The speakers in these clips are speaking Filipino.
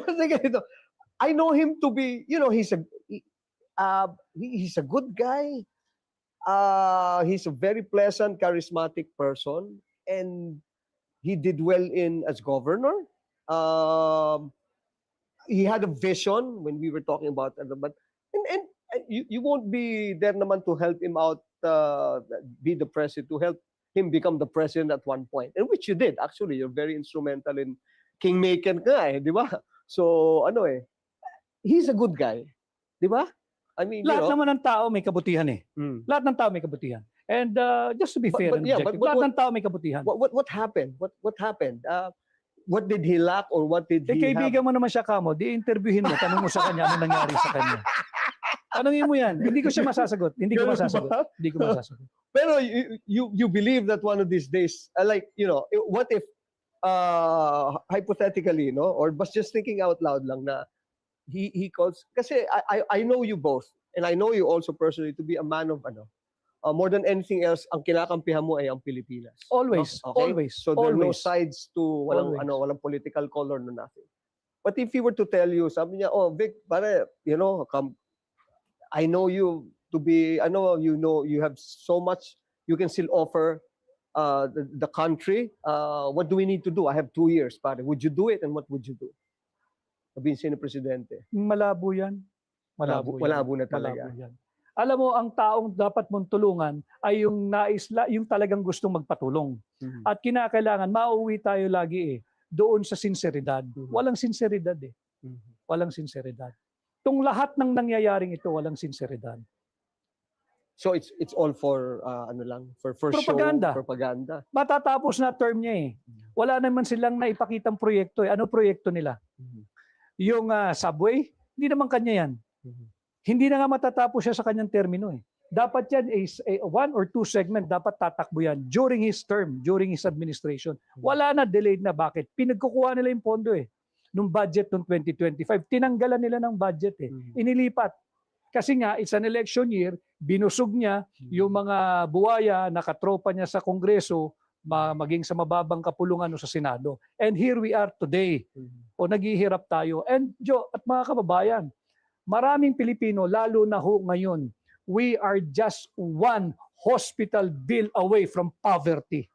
Kasi ganito, I know him to be, he's a good guy. He's a very pleasant, charismatic person, and he did well in as governor. Um, he had a vision when we were talking about but and you won't be there naman to help him out, be the president, to help him become the president at one point, and which you did actually. You're very instrumental in kingmaker nga di ba? So he's a good guy, di ba? I mean, Lahat naman ng tao may kabutihan eh. Lahat ng tao may kabutihan. And just to be fair and objective, lahat ng tao may kabutihan. What happened? What happened? What did he lack, or what did he kaibigan mo naman siya, Kamo, di-interviewin mo, tanong mo sa kanya ano nangyari sa kanya. Tanongin mo yan. Hindi ko siya masasagot. Hindi ko masasagot. Pero you believe that one of these days, what if, hypothetically, or just thinking out loud lang na, he calls, kasi I know you both, and I know you also personally to be a man of more than anything else, ang kinakampihan mo ay ang Pilipinas. Always, no? Okay? Always. So there are no Always. sides to walang political color, no nothing. But if he were to tell you, sabi niya, oh Vic, pare, I know you to be, you have so much you can still offer the country. What do we need to do? I have 2 years, pare. Would you do it, and what would you do? Sabihin siya ng presidente. Malabo yan. Malabo na talaga. Malabo yan. Alam mo, ang taong dapat mong tulungan ay yung yung talagang gustong magpatulong. At kinakailangan, mauwi tayo lagi doon sa sinseridad. Walang sinseridad Walang sinseridad. Itong lahat ng nangyayaring ito, walang sinseridad. So it's all for for propaganda. Show, propaganda. Matatapos na term niya Wala naman silang naipakitang proyekto Ano proyekto nila? Yung subway, hindi naman kanya yan. Hindi na nga matatapos siya sa kanyang termino Dapat yan is 1 or 2 segment, dapat tatakbo yan during his term, during his administration. Wala na, delayed na. Bakit? Pinagkukuha nila yung pondo nung budget ng 2025. Tinanggalan nila ng budget Inilipat. Kasi nga, it's an election year, binusog niya yung mga buwaya na katropa niya sa Kongreso, maging sa mababang kapulungan sa Senado. And here we are today. Naghihirap tayo. And Joe at mga kababayan, maraming Pilipino, lalo na ngayon, we are just one hospital bill away from poverty.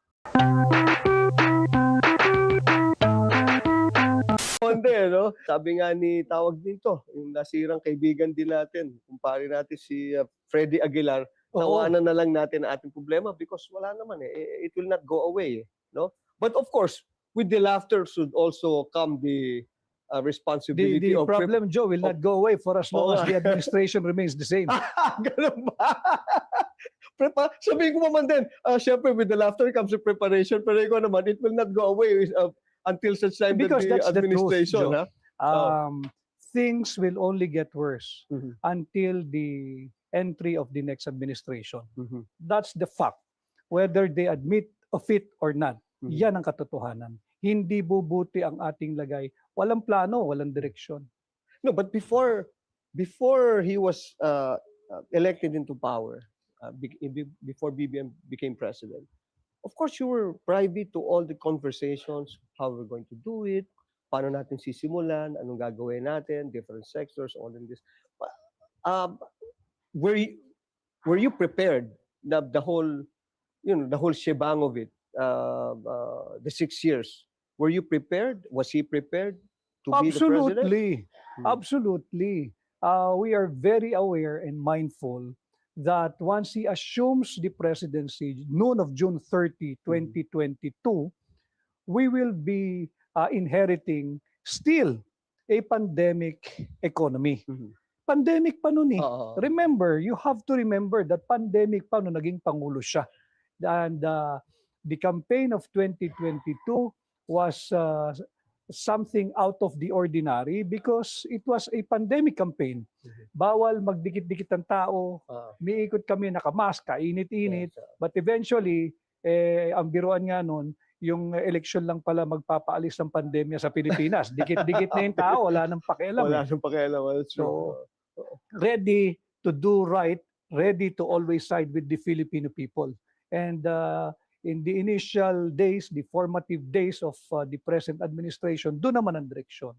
Sabi nga ni tawag dito, yung nasirang kaibigan din natin, kumpare natin si Freddy Aguilar, tawanan na lang natin ang ating problema because wala naman it will not go away, no? But of course, with the laughter should also come the responsibility the of problem, Joe, will not go away for as long as the administration remains the same. Ganun ba? Sabihin ko naman din, syempre with the laughter comes the preparation, pero ikaw naman, it will not go away until such time because that the administration, the truth, things will only get worse until the entry of the next administration. That's the fact. Whether they admit of it or not, yan ang katotohanan. Hindi bubuti ang ating lagay. Walang plano, walang direksyon. No, but before he was elected into power, before BBM became president, of course you were privy to all the conversations, how we're going to do it, paano natin sisimulan, anong gagawin natin, different sectors, all in this. Were you prepared the whole shebang of it, the 6 years? Were you prepared? Was he prepared to be the president? Absolutely. We are very aware and mindful that once he assumes the presidency, noon of June 30, 2022, we will be inheriting still a pandemic economy. Pandemic pa nun Remember, you have to remember that pandemic pa nung naging Pangulo siya. And the campaign of 2022 was something out of the ordinary because it was a pandemic campaign. Bawal magdikit-dikit ng tao, miikot kami nakamask, kainit-init, but eventually, ang biruan nga nun, yung eleksyon lang pala magpapaalis ng pandemya sa Pilipinas. Dikit-dikit na yung tao, wala nang pakialam. Wala nang pakialam. So, ready to do right, ready to always side with the Filipino people. And in the initial days, the formative days of the present administration, doon naman ang direksyon.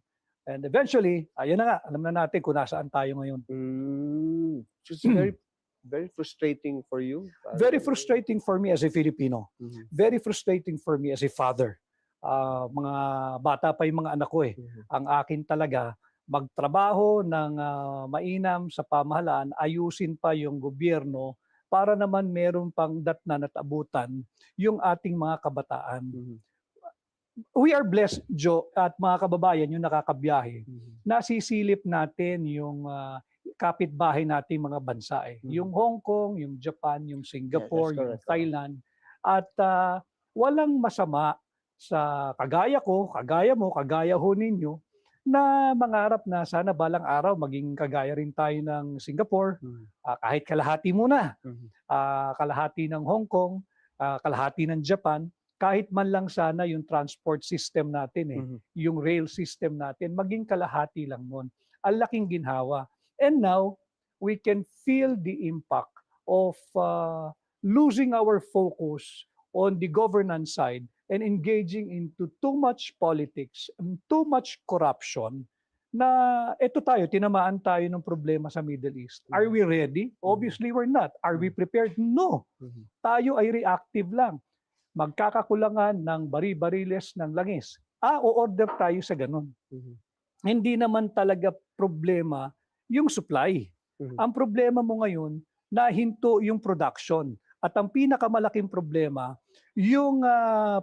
And eventually, ayun na nga, alam na natin kung nasaan tayo ngayon. So it's very, very frustrating for you. Very frustrating for me as a Filipino. Mhm. Very frustrating for me as a father. Mga bata pa yung mga anak ko eh. Mhm. Ang akin talaga, magtrabaho ng mainam sa pamahalaan, ayusin pa yung gobyerno para naman meron pang datnan at abutan yung ating mga kabataan. Mhm. We are blessed, Joe, at mga kababayan, yung nakakabiyahe, Mhm. nasisilip natin yung kapitbahay nating mga bansa eh. Mhm. Yung Hong Kong, yung Japan, yung Singapore, That's yung correct. Thailand. At walang masama sa kagaya ko, kagaya mo, kagaya ho ninyo, na mangarap na sana balang araw maging kagaya rin tayo ng Singapore, Mhm. kahit kalahati muna, Mhm. kalahati ng Hong Kong, kalahati ng Japan, kahit man lang sana yung transport system natin Mhm. yung rail system natin, maging kalahati lang nun. Ang laking ginhawa. And now, we can feel the impact of losing our focus on the governance side and engaging into too much politics and too much corruption na ito tayo, tinamaan tayo ng problema sa Middle East. Are we ready? Obviously, we're not. Are we prepared? No. Mhm. Tayo ay reactive lang. Magkakakulangan ng bari-bariles ng langis. O-order tayo sa ganun. Mhm. Hindi naman talaga problema yung supply. Mhm. Ang problema mo ngayon, nahinto yung production. At ang pinakamalaking problema, yung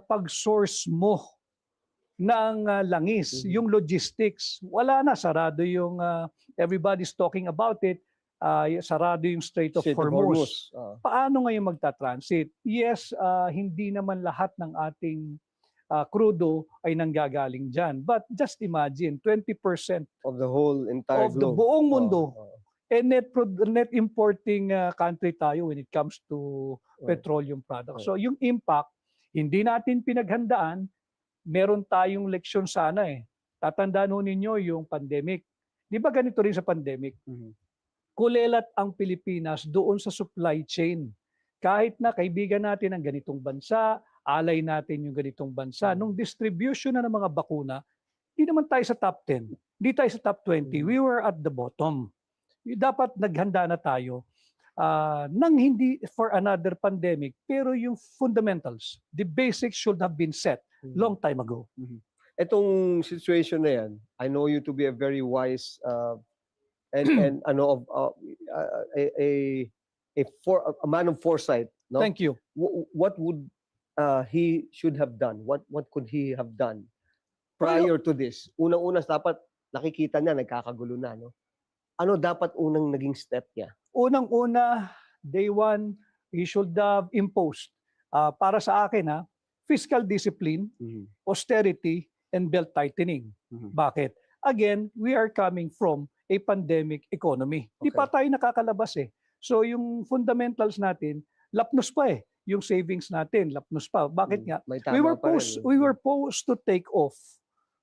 pag-source mo ng langis, Mhm. yung logistics. Wala na, sarado yung, everybody's talking about it, sarado yung Strait of Strait of Hormuz. Hormuz. Paano ngayon magta-transit? Yes, hindi naman lahat ng ating crudo ay nanggagaling dyan. But just imagine, 20% Of the whole entire of the globe. buong mundo, Oo. net importing country tayo when it comes to petroleum products. So yung impact, hindi natin pinaghandaan, meron tayong leksyon sana eh. Tatandaan ho ninyo yung pandemic. Di ba ganito rin sa pandemic? Mhm. Kulelat ang Pilipinas doon sa supply chain. Kahit na kaibigan natin ang ganitong bansa, alay natin yung ganitong bansa, nung distribution na ng mga bakuna, hindi naman tayo sa top 10, hindi tayo sa top 20, we were at the bottom. Dapat naghanda na tayo nang hindi for another pandemic, pero yung fundamentals, the basics should have been set long time ago. Etong situation na yan, I know you to be a very wise and ano of a man of foresight, no? Thank you. What would he should have done? What could he have done prior to this? Unang-una dapat nakikita niya nagkakagulo na, no? Ano dapat unang naging step niya? Unang-una, day one, he should have imposed, para sa akin, fiscal discipline, austerity, and belt tightening. Bakit? Again, we are coming from a pandemic economy. Di pa tayo nakakalabas eh. So yung fundamentals natin, lapnos pa eh. Yung savings natin, lapnos pa. Bakit nga? May We tama pa rin. we were posed to take off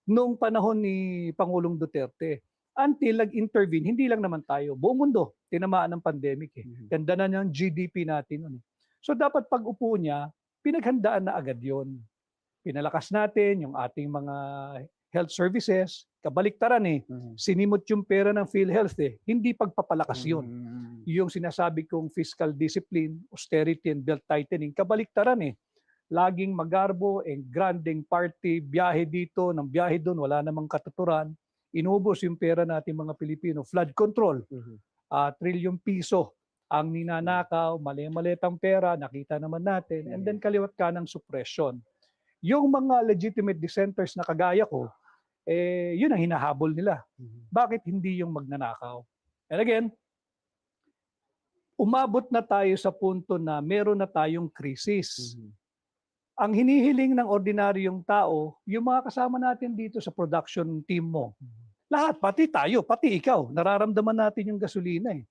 nung panahon ni Pangulong Duterte. Until nag-intervene, hindi lang naman tayo, buong mundo, tinamaan ng pandemic eh. Ganda na ng GDP natin nun eh. So dapat pag upo niya, pinaghandaan na agad yon. Pinalakas natin yung ating mga health services, kabaliktaran eh. Sinimot yung pera ng PhilHealth eh. Hindi pagpapalakas yun. Yung sinasabi kong fiscal discipline, austerity and belt tightening, kabaliktaran eh. Laging magarbo, granding party, biyahe dito, ng biyahe doon, wala namang katuturan. Inubos yung pera natin mga Pilipino. Flood control, trilyong piso ang ninanakaw, mali-malitang pera, nakita naman natin. And then kaliwat ka ng suppression. Yung mga legitimate dissenters na kagaya ko, yun ang hinahabol nila. Bakit hindi yung magnanakaw? And again, umabot na tayo sa punto na meron na tayong krisis. Ang hinihiling ng ordinaryong tao, yung mga kasama natin dito sa production team mo, lahat, pati tayo, pati ikaw, nararamdaman natin yung gasolina eh.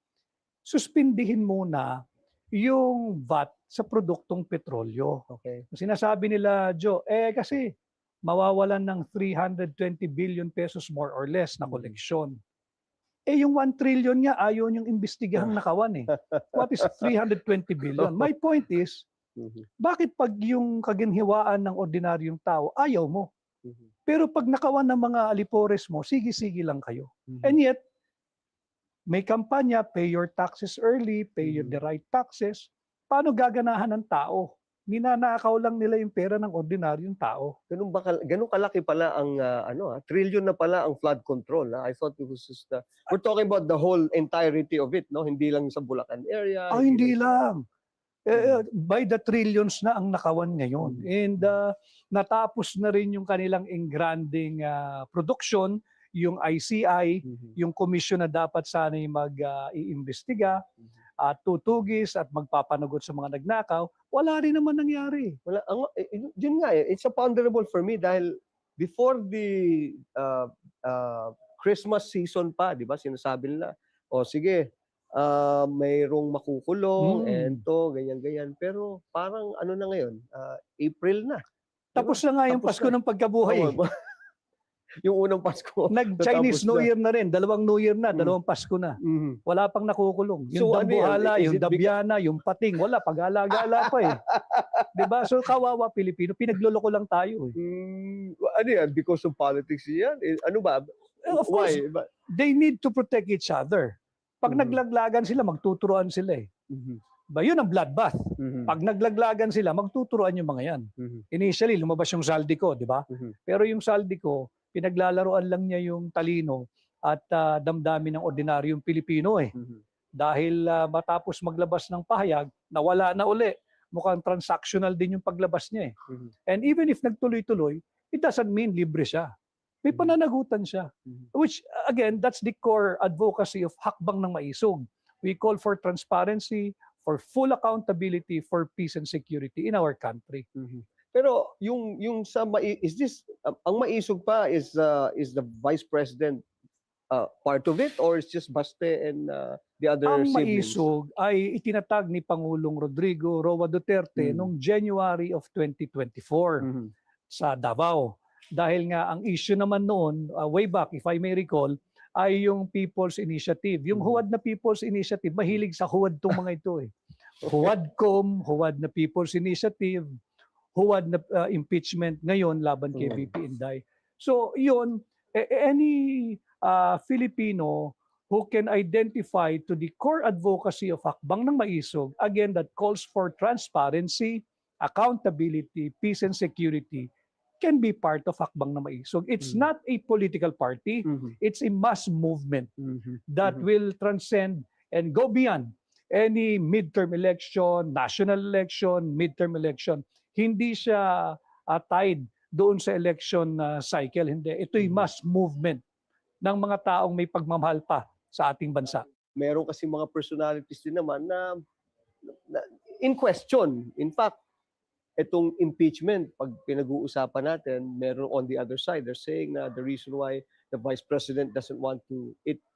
Suspindihin muna yung VAT sa produktong petrolyo. Sinasabi nila, Joe, kasi mawawalan ng 320 billion pesos more or less na koleksyon. Yung 1 trillion niya, ayaw niyong imbestigahang nakawan eh. What is 320 billion? My point is, bakit pag yung kaginhiwaan ng ordinaryong tao, ayaw mo? Mhm. Pero pag nakawan ng mga alipores mo, sige-sige lang kayo. Mhm. And yet, may kampanya, pay your taxes early, pay Mhm. the right taxes. Paano gaganahan ng tao? Ninanakaw lang nila yung pera ng ordinaryong tao. Ganun kalaki pala ang trillion na pala ang flood control. I thought it was just we're talking about the whole entirety of it, no? Hindi lang sa Bulacan area, Hindi lang lang. Mhm. By the trillions na ang nakawan ngayon. Mhm. And natapos na rin yung kanilang engranding production, yung ICI, Mhm. yung komisyon na dapat sana'y mag-iimbestiga at tutugis at magpapanagot sa mga nagnakaw, wala rin naman nangyari. Wala yun nga it's a ponderable for me dahil before the Christmas season pa, 'di ba? Sinasabi nila, "O sige, mayroong makukulong and to ganyan-ganyan." Pero parang ano na ngayon, April na, 'di ba? Tapos na nga yung Tapos Pasko na. ng pagkabuhay. Oo, yung unang Pasko Nag-Chinese natapos New na. Year na rin, dalawang New Year na, Mm. dalawang Pasko na. Mhm. Wala pang nakukulong. Yung So, ano yan? Dambuhala, Is yung it Dabiana, yung Pating, wala, pag-gala-gala pa eh. 'Di ba? So kawawa Pilipino, pinagloloko lang tayo eh. Ano yan? Because of politics yan? Ano ba? Of course, Why? they need to protect each other. Pag Mhm. naglaglagan sila, magtuturuan sila eh. Mhm. Ba, yun ang bloodbath. Mhm. Pag naglaglagan sila, magtuturuan yung mga yan. Mhm. Initially, lumabas yung Saldico, di ba? Mhm. Pero yung Saldico, pinaglalaroan lang niya yung talino at damdamin ng ordinaryong Pilipino eh. Mhm. Dahil matapos maglabas ng pahayag, nawala na uli. Mukhang transactional din yung paglabas niya eh. Mhm. And even if nagtuloy-tuloy, it doesn't mean libre siya. May Mhm. pananagutan siya. Mhm. Which, again, that's the core advocacy of Hakbang ng Maisog. We call for transparency, for full accountability for peace and security in our country. Mhm. Pero yung sa is this ang maisog pa is the vice president part of it or it's just Baste and the other Ang siblings? Maisog ay itinatag ni Pangulong Rodrigo Roa Duterte noong January of 2024 Mhm. sa Davao. Dahil nga ang issue naman noon, way back if I may recall, ay yung People's Initiative. Yung huwad na People's Initiative, mahilig sa huwad tong mga ito eh. Huwadcom, huwad na People's Initiative, huwad na impeachment ngayon laban kay VP Inday. So yun, any Filipino who can identify to the core advocacy of Hakbang ng Maisog, again, that calls for transparency, accountability, peace and security, can be part of Hakbang ng Maisog. It's not a political party, Mhm. it's a mass movement Mhm. that Mhm. will transcend and go beyond any midterm election, national election, midterm election. Hindi siya tied doon sa election cycle. Hindi. Ito'y mass movement ng mga taong may pagmamahal pa sa ating bansa. Meron kasi mga personalities din naman na in question. In fact, itong impeachment, pag pinag-uusapan natin, meron on the other side, they're saying na the reason why the Vice President doesn't want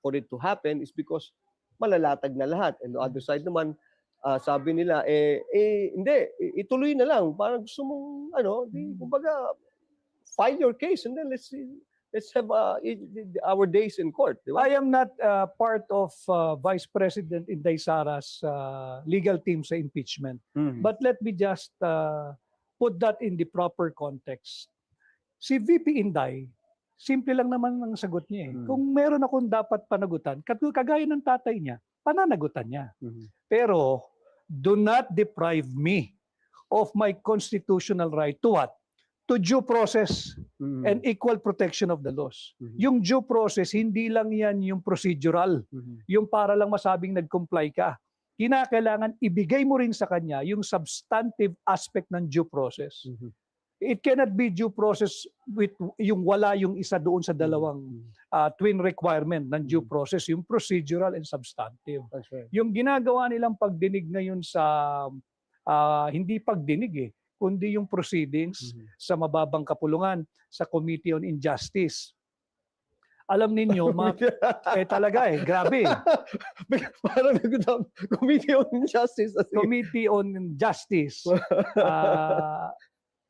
for it to happen is because malalatag na lahat. And the other side naman, sabi nila, hindi, ituloy na lang. Parang gusto mong, kumbaga, file your case and then let's have our days in court. Di ba? I am not part of Vice President Inday Sara's legal team sa impeachment. But let me just put that in the proper context. Si VP Inday, simple lang naman ang sagot niya eh. Kung meron akong dapat panagutan, kagaya ng tatay niya, pananagutan niya. Pero do not deprive me of my constitutional right to what? To due process and equal protection of the laws. Yung due process, hindi lang yan yung procedural, yung para lang masabing nag-comply ka. Kinakailangan ibigay mo rin sa kanya yung substantive aspect ng due process. It cannot be due process with yung wala yung isa doon sa dalawang twin requirement ng due process, yung procedural and substantive. That's right. Yung ginagawa nilang pagdinig ngayon sa hindi pagdinig eh, kundi yung proceedings sa mababang kapulungan sa Committee on Injustice. Alam ninyo, talaga eh, grabe. Parang Committee on Justice. Committee on Justice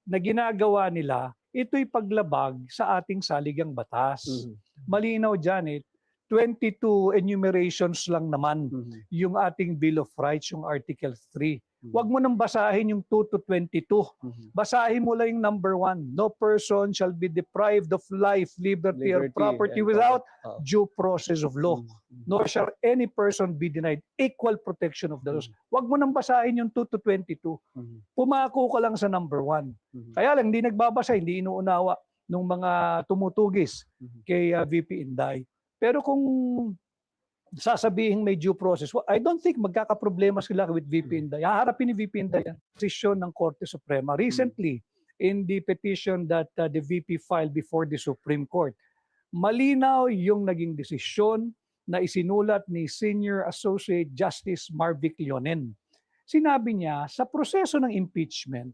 na ginagawa nila, ito'y paglabag sa ating saligang batas. Malinaw dyan eh, 22 enumerations lang naman yung ating Bill of Rights, yung Article 3. Huwag mo nang basahin yung 2 to 22. Basahin mo lang yung number 1. No person shall be deprived of life, liberty, or property without due process of law. Nor shall any person be denied equal protection of the laws. Huwag mo nang basahin yung 2 to 22. Pumako ka lang sa number 1. Kaya lang, hindi nagbabasa, hindi inuunawa ng mga tumutugis kay VP Inday. Pero kung sasabihin may due process, I don't think magkakaproblema sila with VP Inday. Haharapin ni VP Inday ang desisyon ng Korte Suprema. Recently, in the petition that the VP filed before the Supreme Court, malinaw yung naging desisyon na isinulat ni Senior Associate Justice Marvic Leonen. Sinabi niya, sa proseso ng impeachment,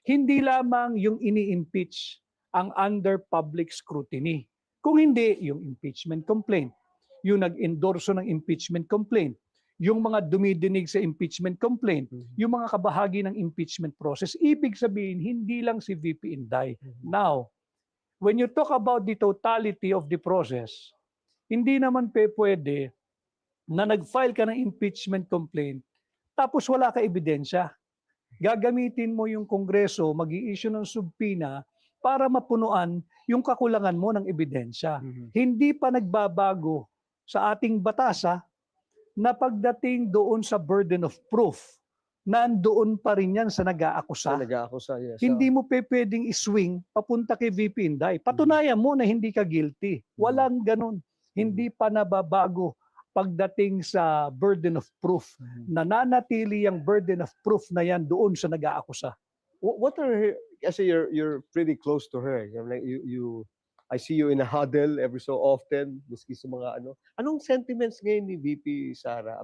hindi lamang yung ini-impeach ang under public scrutiny. Kung hindi, yung impeachment complaint, yung nag-endorso ng impeachment complaint, yung mga dumidinig sa impeachment complaint, yung mga kabahagi ng impeachment process. Ibig sabihin, hindi lang si VP Inday. Now, when you talk about the totality of the process, hindi naman pwede na nag-file ka ng impeachment complaint tapos wala ka ebidensya. Gagamitin mo yung Kongreso, mag-i-issue ng subpoena para mapunuan yung kakulangan mo ng ebidensya. Hindi pa nagbabago sa ating batasa na pagdating doon sa burden of proof, nandoon pa rin yan sa nag-aakusa. Yes. Hindi mo pwedeng iswing papunta kay VP Inday. Patunayan mo na hindi ka guilty. Walang ganun. Hindi pa nababago pagdating sa burden of proof. Nananatili ang burden of proof na yan doon sa nag-aakusa. What are her, kasi you're pretty close to her. Like I see you in a huddle every so often, miski sa mga Anong sentiments ngayon ni VP Sara?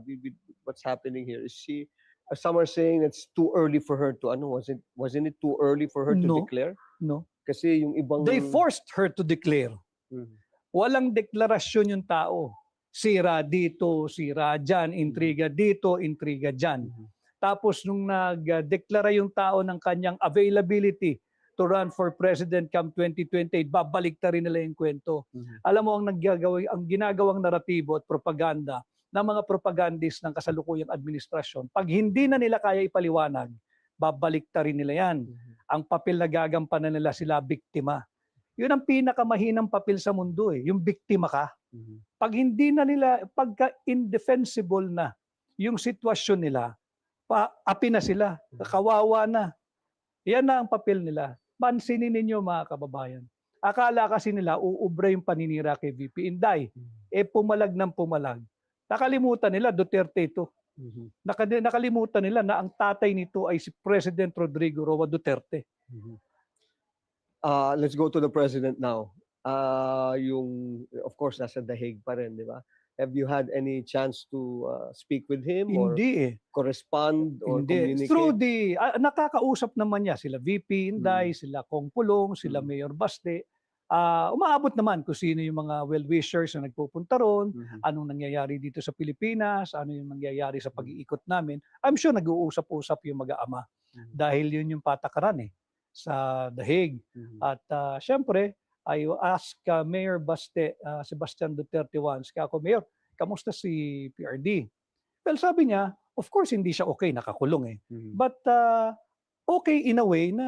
What's happening here? Is she, some are saying it's too early for her to, wasn't it too early for her to declare? No. Kasi yung ibang... They forced her to declare. Walang deklarasyon yung tao. Sira dito, sira dyan, intriga dito, intriga dyan. Tapos nung nag-deklara yung tao ng kanyang availability to run for president come 2028, babalik ta rin nila yung kwento. Alam mo, ang ginagawang naratibo at propaganda ng mga propagandist ng kasalukuyang administrasyon, pag hindi na nila kaya ipaliwanag, babalik ta rin nila yan. Ang papel na gagampanan nila sila, biktima. Yun ang pinakamahinang papel sa mundo yung biktima ka. Pag hindi na nila, pagka indefensible na yung sitwasyon nila, api na sila, kawawa na. Yan na ang papel nila. Pansinin ninyo mga kababayan. Akala kasi nila uubra yung paninira kay VP Inday. Pumalag ng pumalag. Nakalimutan nila Duterte ito. Nakalimutan nila na ang tatay nito ay si President Rodrigo Roa Duterte. Let's go to the president now. Of course, nasa The Hague pa rin, di ba? Have you had any chance to speak with him Hindi or correspond or communicate? Through nakakausap naman niya sila VP Inday, sila Kong Pulong, sila Mayor Baste. Umaabot naman kung sino yung mga well-wishers na nagpupunta ron, anong nangyayari dito sa Pilipinas, ano yung nangyayari sa pag-iikot namin. I'm sure nag-uusap-usap yung mag-aama dahil yun yung patakaran sa The Hague. At syempre, I ask Mayor Baste, Sebastian Duterte once, kaya ako, Mayor, kamusta si PRD? Well, sabi niya, of course, hindi siya okay, nakakulong But okay in a way na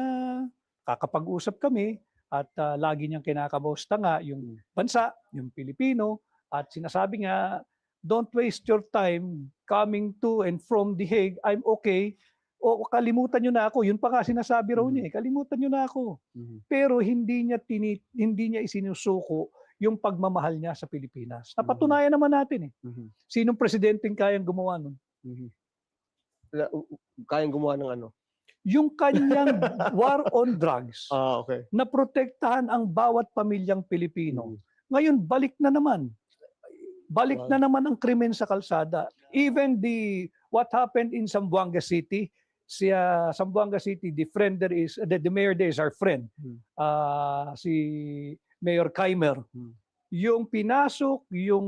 kakapag-usap kami at lagi niyang kinakamusta nga yung bansa, yung Pilipino, at sinasabi nga, don't waste your time coming to and from The Hague, I'm okay. O kalimutan nyo na ako. Yun pa nga sinasabi raw niya kalimutan nyo na ako. Pero hindi niya isinusuko yung pagmamahal niya sa Pilipinas. Napatunayan naman natin Sinong presidenteng kayang gumawa nun? Kayang gumawa ng ano? Yung kanyang war on drugs Okay. na protektahan ang bawat pamilyang Pilipino. Ngayon, balik na naman. Balik na naman ang krimen sa kalsada. Even what happened in Zamboanga City, Zamboanga City, the mayor there is our friend, si Mayor Kaimer. Yung pinasok yung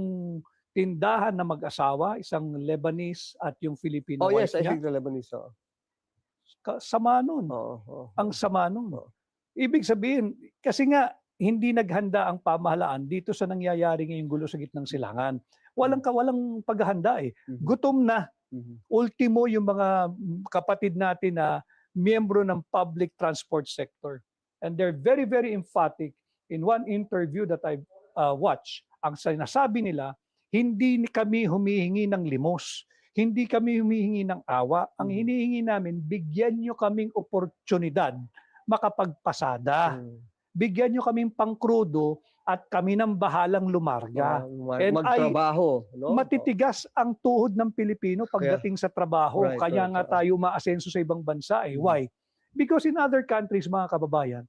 tindahan na mag-asawa, isang Lebanese at yung Filipino wife I niya. think the Lebanese. Sama nun. Ang sama nun. Ibig sabihin, kasi nga, hindi naghanda ang pamahalaan dito sa nangyayari ngayong gulo sa gitnang silangan. Walang paghahanda Gutom na Mhm. Ultimo yung mga kapatid natin na miyembro ng public transport sector. And they're very, very emphatic in one interview that I've watched. Ang sinasabi nila, hindi kami humihingi ng limos. Hindi kami humihingi ng awa. Ang Mhm. hinihingi namin, bigyan nyo kaming oportunidad makapagpasada. Bigyan nyo kaming pangkrudo at kami nang bahalang lumarga. And Magtrabaho, no? matitigas ang tuhod ng Pilipino pagdating sa trabaho. Right, Kaya right, nga tayo maasenso sa ibang bansa. Mhm. Why? Because in other countries, mga kababayan,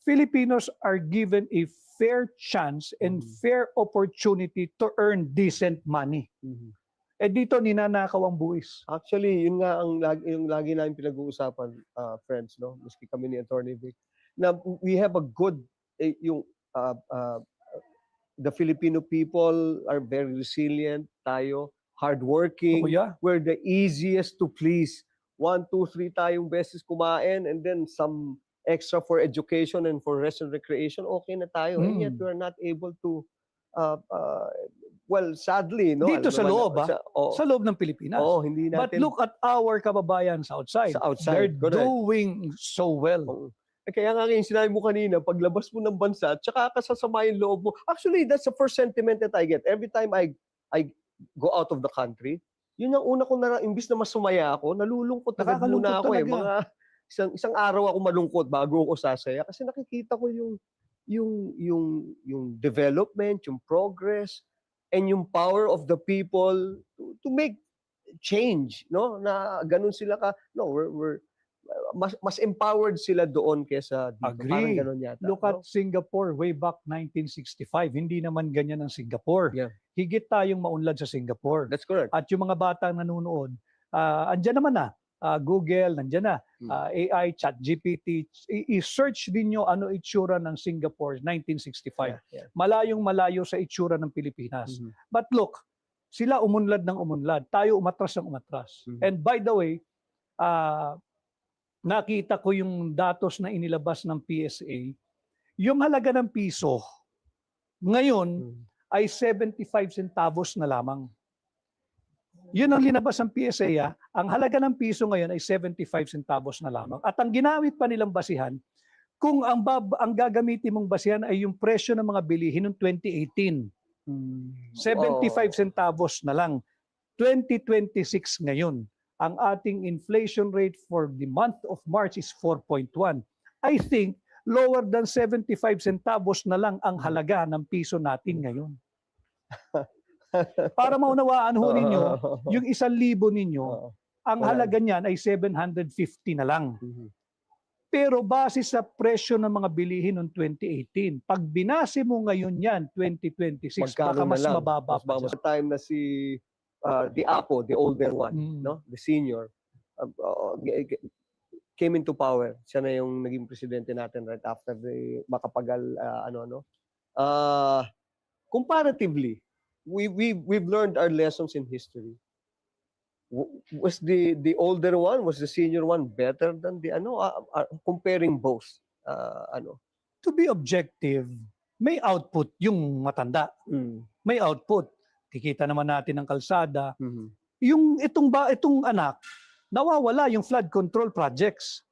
Filipinos are given a fair chance and Mhm. fair opportunity to earn decent money. Mhm. Eh dito, ninanakaw ang buwis. Actually, yun nga yung lagi namin pinag-uusapan, friends, no? Maski kami ni Attorney Vic, na we have a good, yung, the Filipino people are very resilient, tayo, hardworking, Oh, yeah. we're the easiest to please. 1, 2, 3 tayong beses kumain, and then some extra for education and for rest and recreation, okay na tayo. And yet, Mm. we're not able to, well, sadly, no? Dito sa loob, oh, sa loob ng Pilipinas. oh, hindi But natin look at our kababayan sa outside. sa They're outside. Correct. doing so well. Oo. Kaya nga yung sinabi mo kanina, paglabas mo ng bansa, tsaka ka sasama yung loob mo. Actually, that's the first sentiment that I get. Every time I go out of the country, yun ang una ko na, imbis na masumaya ako, nalulungkot agad Nakakalungkot muna ako talaga. Mga isang araw ako malungkot bago ako sasaya. Kasi nakikita ko yung development, yung progress, and yung power of the people to make change, no? Na ganun sila no, we're mas empowered sila doon kaysa dito. Agree. Parang ganun yata. Look at Singapore way back 1965. Hindi naman ganyan ang Singapore. Yeah. Higit tayong maunlad sa Singapore. That's correct. At yung mga batang nanonood, andyan naman na. Google, nandyan na. AI, ChatGPT. I-search din nyo ano itsura ng Singapore 1965. Yeah. Malayong malayo sa itsura ng Pilipinas. Mhm. But look, sila umunlad ng umunlad. Tayo umatras ng umatras. Mhm. And by the way, nakita ko yung datos na inilabas ng PSA, yung halaga ng piso ngayon ay 75 centavos na lamang. Yun ang linabas ng PSA. Ang halaga ng piso ngayon ay 75 centavos na lamang. At ang ginamit pa nilang basihan, kung ang gagamitin mong basihan ay yung presyo ng mga bilihin noong 2018, 75 centavos na lang. 2026 ngayon. Ang ating inflation rate for the month of March is 4.1. I think lower than 75 centavos na lang ang halaga ng piso natin ngayon. Para maunawaan ho ninyo, yung 1,000 ninyo, ang halaga niyan ay 750 na lang. Pero base sa presyo ng mga bilihin noong 2018, pag binase mo ngayon yan, 2026, baka mas mababa pa. Sa time na si the Apo, the older one, no, the senior, came into power. Siya na yung naging presidente natin right after the makapagal comparatively, we've learned our lessons in history. Was the older one, was the senior one better than the comparing both? To be objective, may output yung matanda. May output. Kikita naman natin ang kalsada. Yung itong anak, nawawala yung flood control projects.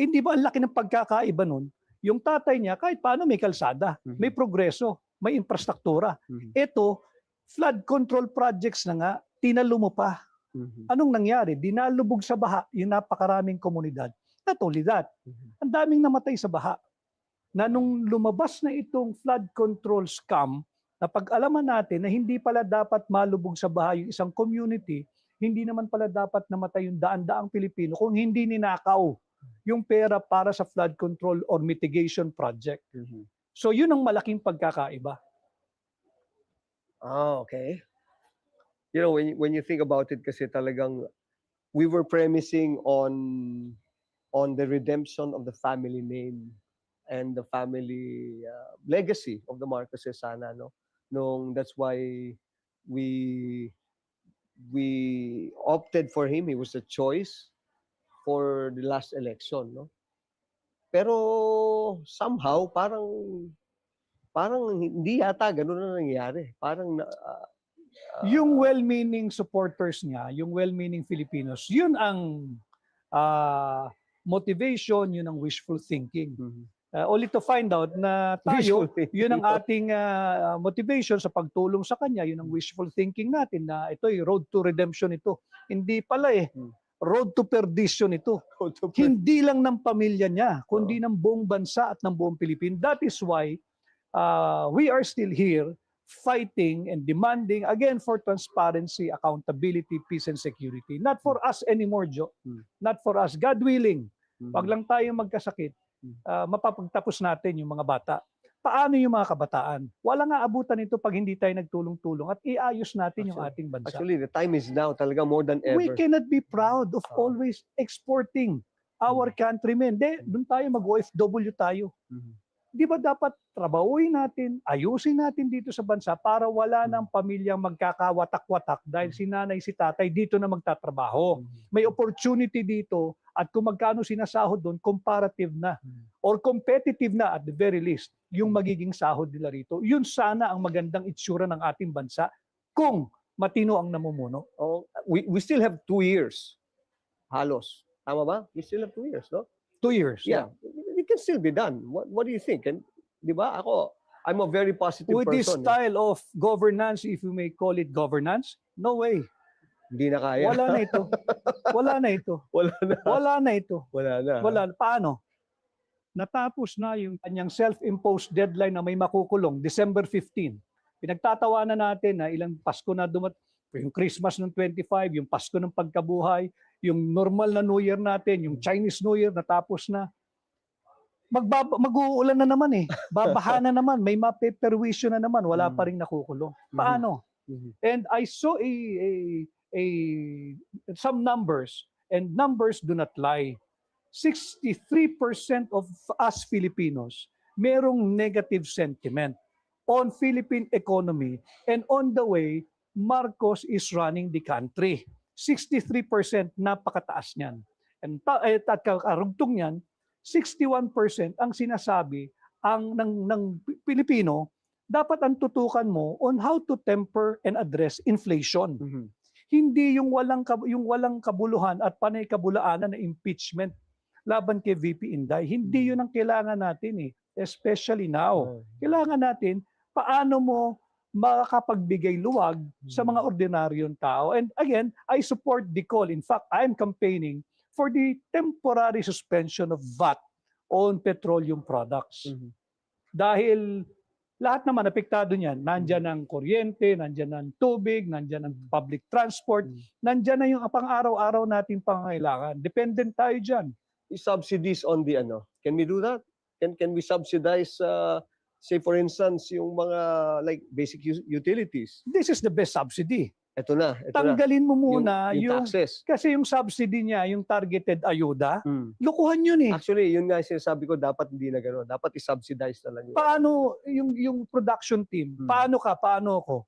Hindi ba ang laki ng pagkakaiba nun? Yung tatay niya, kahit paano may kalsada, may progreso, may infrastruktura. Ito, flood control projects na nga, tinalo mo pa. Anong nangyari? Dinalubog sa baha yung napakaraming komunidad. Not only that, ang daming namatay sa baha. Na nung lumabas na itong flood control scam, napag-alaman natin na hindi pala dapat malubog sa baha yung isang community, hindi naman pala dapat namatay yung daan-daang Pilipino kung hindi ninakaw yung pera para sa flood control or mitigation project. So yun ang malaking pagkakaiba. Okay. You know, when you think about it, kasi talagang we were premising on the redemption of the family name and the family legacy of the Marcoses sana, no? That's why we opted for him. He was a choice for the last election, no? Pero somehow parang hindi yata ganun na nangyari. Parang Yung well-meaning supporters niya, yung well-meaning Filipinos, yun ang motivation, yun ang wishful thinking. Mhm. Only to find out na Wishful tayo, thinking, yun ang no? ating motivation sa pagtulong sa kanya, yun ang wishful thinking natin na ito'y road to redemption ito. Hindi pala eh, Hmm. road to perdition ito. Hindi lang ng pamilya niya, kundi ng buong bansa at ng buong Pilipinas. That is why we are still here fighting and demanding again for transparency, accountability, peace and security. Not for us anymore, Joe. Not for us. God willing. Wag lang tayo magkasakit. Mapapagtapos natin yung mga bata. Paano yung mga kabataan? Wala nga abutan ito pag hindi tayo nagtulong-tulong at iayos natin yung ating bansa. Actually, the time is now talaga more than We ever. cannot be proud of always exporting our countrymen. Doon tayo mag-OFW tayo. Di ba dapat trabahuin natin, ayusin natin dito sa bansa para wala ng pamilyang magkakawatak-watak dahil si nanay, si tatay dito na magtatrabaho. May opportunity dito at kung magkano sinasahod doon, comparative na or competitive na at the very least yung magiging sahod nila rito. Yun sana ang magandang itsura ng ating bansa kung matino ang namumuno. Oh, we still have 2 years. Halos. Tama ba? We still have 2 years, no? 2 years. Yeah. It can still be done. What do you think? And, di ba? Ako, I'm a very positive With this person. style of governance, if you may call it governance, no way. Hindi na kaya. Wala na ito. Wala na ito. Wala na. Wala na ito. Wala na. Wala. Paano? Natapos na yung kanyang self-imposed deadline na may makukulong, December 15. Pinagtatawanan natin na ilang Pasko na yung Christmas ng 25, yung Pasko ng pagkabuhay, yung normal na New Year natin, yung Chinese New Year natapos na. Mag-uulan na naman eh. Babaha na naman. May mapeperwisyo na naman. Wala pa rin nakukulong. Paano? And I saw some numbers, and numbers do not lie. 63% of us Filipinos merong negative sentiment on Philippine economy, and on the way, Marcos is running the country. 63%, napakataas niyan. And at karugtong niyan, 61% ang sinasabi ng Pilipino, dapat ang tutukan mo on how to temper and address inflation. Hindi yung walang kabuluhan at panay kabulaanan na impeachment laban kay VP Inday. Hindi yun ang kailangan natin eh, especially now. Kailangan natin paano mo makakapagbigay luwag sa mga ordinaryong tao. And again, I support the call. In fact, I'm campaigning for the temporary suspension of VAT on petroleum products. Dahil lahat naman apektado niyan. Nandyan ang kuryente, nandyan ang tubig, nandyan ang public transport, nandyan na yung pang-araw-araw nating pangangailangan. Dependent tayo dyan. Subsidies on the can we do that? Can we subsidize say for instance yung mga like basic utilities? This is the best subsidy. Ito na. Tanggalin mo muna yung taxes. Kasi yung subsidy niya, yung targeted ayuda, lukuhan yun eh. Actually, yun nga sinasabi ko, dapat hindi na gano'n. Dapat i-subsidize na lang yun. Paano yung production team? Paano ako?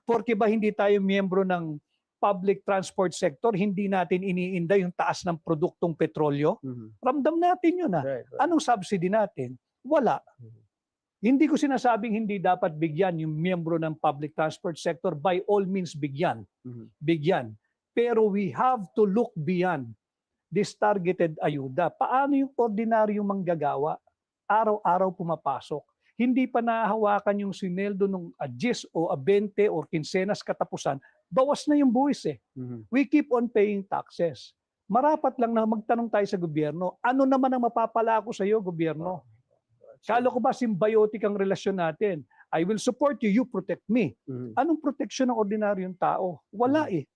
Porque ba hindi tayo miyembro ng public transport sector, hindi natin iniinda yung taas ng produktong petrolyo? Ramdam natin yun. Right. Anong subsidy natin? Wala. Hindi ko sinasabing hindi dapat bigyan yung miyembro ng public transport sector. By all means, bigyan. Bigyan. Pero we have to look beyond this targeted ayuda. Paano yung ordinaryong manggagawa? Araw-araw pumapasok. Hindi pa nahahawakan yung sineldo ng 10 o 20 o kinsenas katapusan, bawas na yung buwis eh. We keep on paying taxes. Marapat lang na magtanong tayo sa gobyerno, ano naman ang mapapala ko sa iyo, gobyerno? Kala ko ba symbiotic ang relasyon natin? I will support you, you protect me. Anong proteksyon ng ordinaryong tao? Wala eh.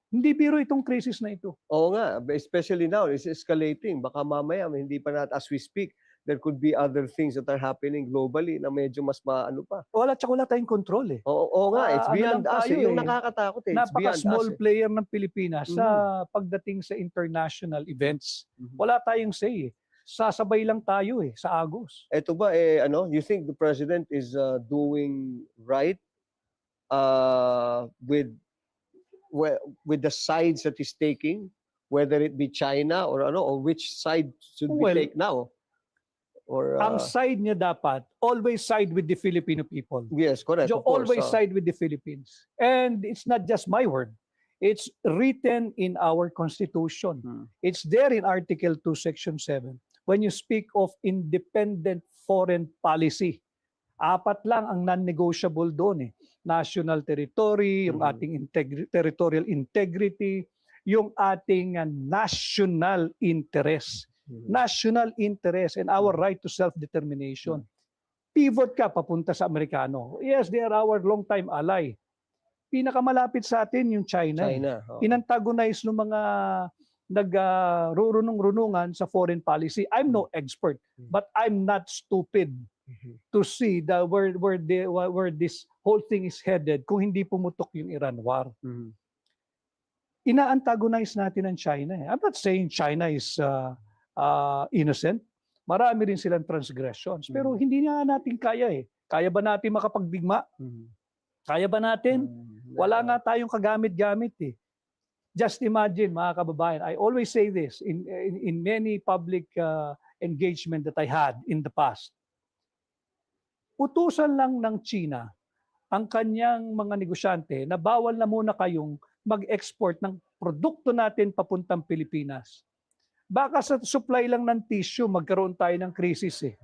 Hindi biro itong crisis na ito. Oo nga, especially now, it's escalating. Baka mamaya, hindi pa natin, as we speak, there could be other things that are happening globally na medyo mas maano pa. Wala tayong control eh. Oo nga, it's beyond us. Yung nakakatakot eh. Napaka-small player ng Pilipinas sa pagdating sa international events. Wala tayong say eh. Sasabay lang tayo eh, sa agos. Ito ba you think the president is doing right with the sides that he's taking, whether it be China or which side should we take now? Or Ang side niya dapat, always side with the Filipino people. yes, correct. You Of course. always side with the Philippines. And it's not just my word. It's written in our Constitution. Hmm. It's there in Article 2, Section 7. When you speak of independent foreign policy, 4 lang ang non-negotiable doon eh. National territory, yung Mhm. ating territorial integrity, yung ating national interest. Mhm. National interest and our right to self-determination. Pivot ka papunta sa Amerikano. Yes, they are our long-time ally. Pinakamalapit sa atin yung China. China. Inantagonize ng mga nag-rurunong-runungan sa foreign policy. I'm no expert, but I'm not stupid Mhm. to see where this whole thing is headed kung hindi pumutok yung Iran war. Mhm. Ina-antagonize natin ang China. I'm not saying China is innocent. Marami rin silang transgressions. Pero hindi nga natin kaya eh. Kaya ba natin makapagdigma? Mhm. Kaya ba natin? Wala nga tayong kagamit-gamit eh. Just imagine, mga kababayan, I always say this in many public engagement that I had in the past. Utusan lang ng China ang kanyang mga negosyante na bawal na muna kayong mag-export ng produkto natin papuntang Pilipinas. Baka sa supply lang ng tissue, magkaroon tayo ng krisis eh.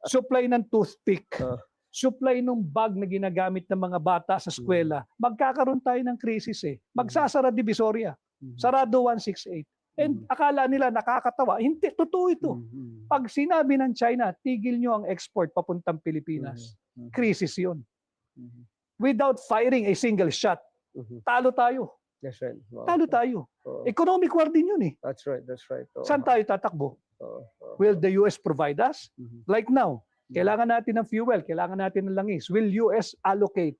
Supply ng toothpick, supply ng bag na ginagamit ng mga bata sa eskwela, magkakaroon tayo ng krisis eh. Magsasara Divisoria, sarado 168. And akala nila nakakatawa. Hindi, totoo ito. Pag sinabi ng China, tigil nyo ang export papuntang Pilipinas, krisis yun. Without firing a single shot, talo tayo. That's right. Talo tayo. Economic war din yun eh. That's right. That's right. Saan tayo tatakbo? Will the US provide us? Like now, kailangan natin ng fuel, kailangan natin ng langis. Will US allocate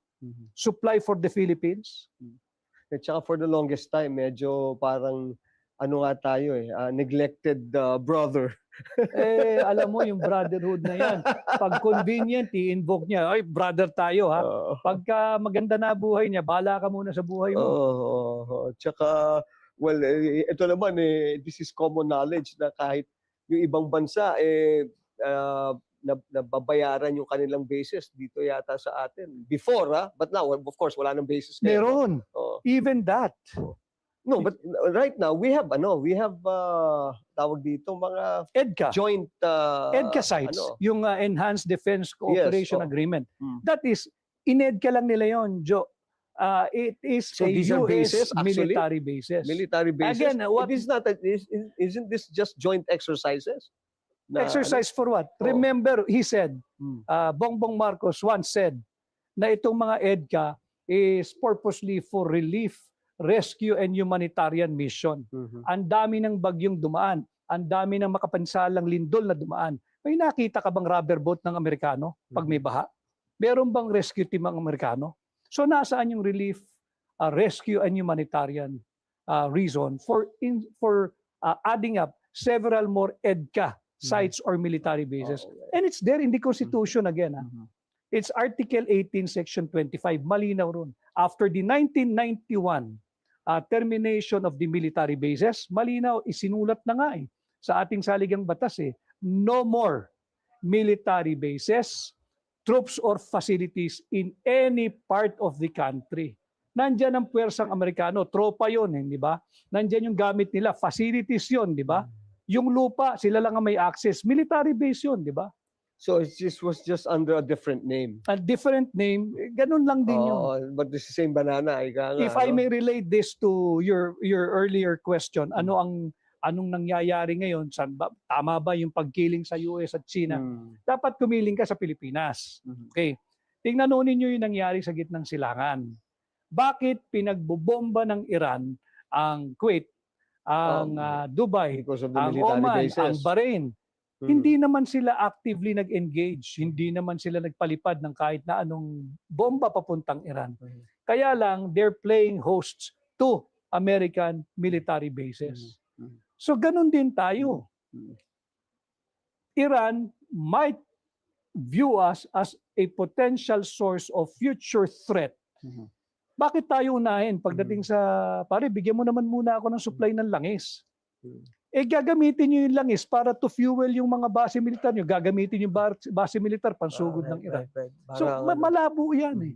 supply for the Philippines? At saka for the longest time, medyo parang ano nga tayo eh, neglected brother. Eh, alam mo yung brotherhood na yan. Pag convenient, i-invoke niya, ay, brother tayo ha. Pagka maganda na buhay niya, bahala ka muna sa buhay mo. Tsaka, well, ito naman eh, this is common knowledge na kahit yung ibang bansa eh, nababayaran yung kanilang bases dito yata sa atin. Before, but now, of course, wala nang bases. Meron. Even that. No, but right now we have tawag dito mga EDCA. Joint EDCA sites, yung Enhanced Defense Cooperation Agreement. That is in-EDCA lang nila yon, Joe. It is so a these are US bases, actually? military bases. Military bases. Again, isn't this just joint exercises? Exercise for what? Remember, he said, Bongbong Marcos once said na itong mga EDCA is purposely for relief, rescue, and humanitarian mission. Ang dami ng bagyong dumaan, ang dami ng makapansalang lindol na dumaan. May nakita ka bang rubber boat ng Amerikano pag may baha? Meron bang rescue team ang Amerikano? So nasaan yung relief, rescue, and humanitarian reason for adding up several more EDCA sites or military bases? And it's there in the Constitution again. It's Article 18, Section 25. Malinaw ron. After the 1991 termination of the military bases, malinaw, isinulat na nga sa ating saligang batas no more military bases, troops or facilities in any part of the country. Nandyan ang puwersang Amerikano, tropa yun, di ba? Nandyan yung gamit nila, facilities yun, di ba? Yung lupa, sila lang ang may access, military base yun, di ba? So it was just under a different name. A different name, ganun lang din yun. But it's the same banana. If I may relate this to your earlier question, anong nangyayari ngayon? Tama ba yung pagkiling sa US at China? Dapat kumiling ka sa Pilipinas. Okay. Tingnan ninyo yung nangyari sa gitnang silangan. Bakit pinagbobomba ng Iran ang Kuwait, ang Dubai, ang Oman, ang Bahrain? Hindi naman sila actively nag-engage. Hindi naman sila nagpalipad ng kahit na anong bomba papuntang Iran. Kaya lang, they're playing hosts to American military bases. So, ganun din tayo. Iran might view us as a potential source of future threat. Bakit tayo unahin? Pagdating sa, pare, bigyan mo naman muna ako ng supply ng langis. gagamitin nyo yung langis para to fuel yung mga base militar nyo. Gagamitin yung base militar pansugod ng Iran. So malabo yan eh.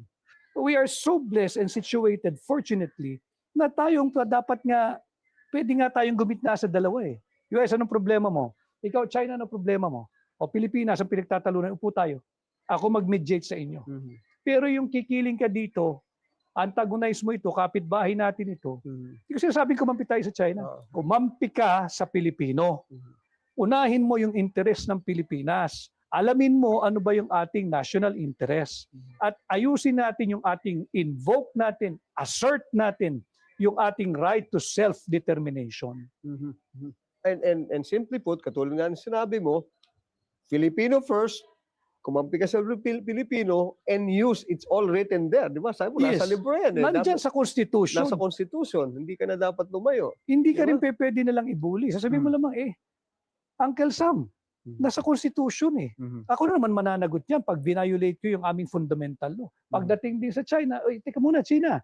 We are so blessed and situated, fortunately, na tayong dapat nga, pwede nga tayong gumitna sa dalawa eh. US, anong problema mo? Ikaw, China, anong problema mo? O Pilipinas, ang pinagtatalunan, upo tayo. Ako mag-mediate sa inyo. Pero yung kikiling ka dito, antagonize mo ito, kapitbahay natin ito. Hindi ko sinasabing kumampi tayo sa China. Kumampi ka sa Pilipino. Unahin mo yung interes ng Pilipinas. Alamin mo ano ba yung ating national interest. At ayusin natin yung ating invoke natin, assert natin yung ating right to self-determination. And simply put, katulad nga ng sinabi mo, Filipino first, kumampi ka sa Pilipino, and use, it's all written there. Di ba? Sabi mo, nasa libro yan. Nandyan sa Constitution. Nasa Constitution. Hindi ka na dapat lumayo. Hindi ka rin pwede na lang ibuli. Sasabihin mo lamang, Uncle Sam, nasa Constitution eh. Ako naman mananagot yan pag violate ko yung aming fundamental law. Pagdating din sa China, teka muna, China,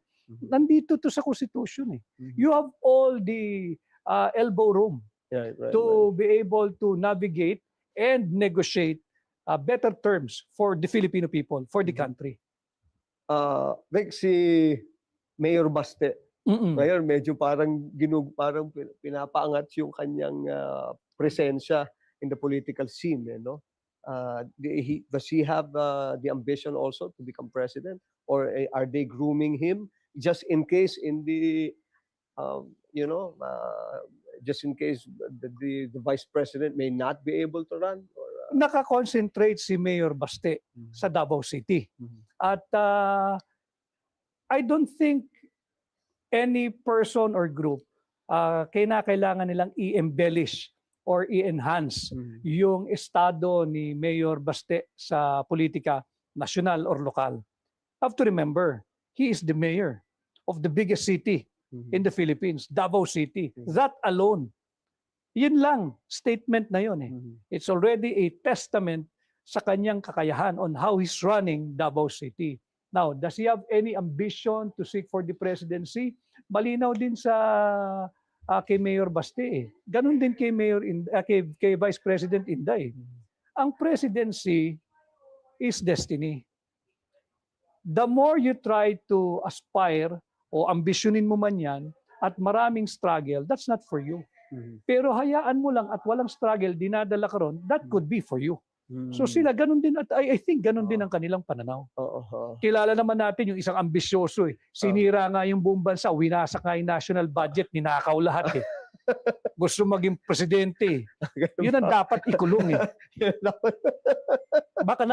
nandito to sa Constitution eh. You have all the elbow room to be able to navigate and negotiate better terms for the Filipino people, for the country. Like si Mayor Baste, ngayon medyo parang pinapaangat yung kanyang presensya in the political scene, no? Does he have the ambition also to become president, or are they grooming him just in case in the just in case the vice president may not be able to run? Or, nakakonsentrate si Mayor Baste sa Davao City. At I don't think any person or group kailangan nilang i-embellish or i-enhance yung estado ni Mayor Baste sa politika, national or lokal. Have to remember, he is the mayor of the biggest city in the Philippines, Davao City. That alone, yun lang, statement na yun eh. It's already a testament sa kanyang kakayahan on how he's running Davao City. Now, does he have any ambition to seek for the presidency? Malinaw din sa kay Mayor Baste eh. Ganun din kay kay Vice President Inday. Ang presidency is destiny. The more you try to aspire o ambisyonin mo man yan at maraming struggle, that's not for you. Pero hayaan mo lang at walang struggle, dinadala ka ron, that could be for you. So sila, ganun din, at I think ganun din ang kanilang pananaw. Kilala naman natin yung isang ambisyoso eh. Sinira nga yung buong bansa, winasak nga yung national budget, ninakaw lahat eh. Gusto maging presidente eh. Yun ang dapat ikulong eh. Baka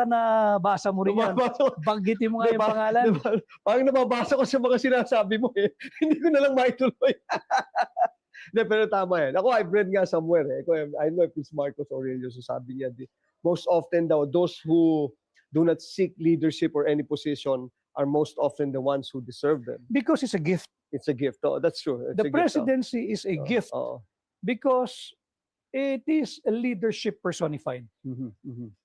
nabasa mo rin yan. Banggitin mo nga yung pangalan. Parang nababasa ko sa mga sinasabi mo eh. Hindi ko na lang maituloy. Pero tama yan. Ako, I've read nga somewhere eh. I know if it's Marcos Aurelio, so sabi niya, most often daw, those who do not seek leadership or any position are most often the ones who deserve them. Because it's a gift. It's a gift. Oh, that's true. It's the presidency is a gift because it is a leadership personified.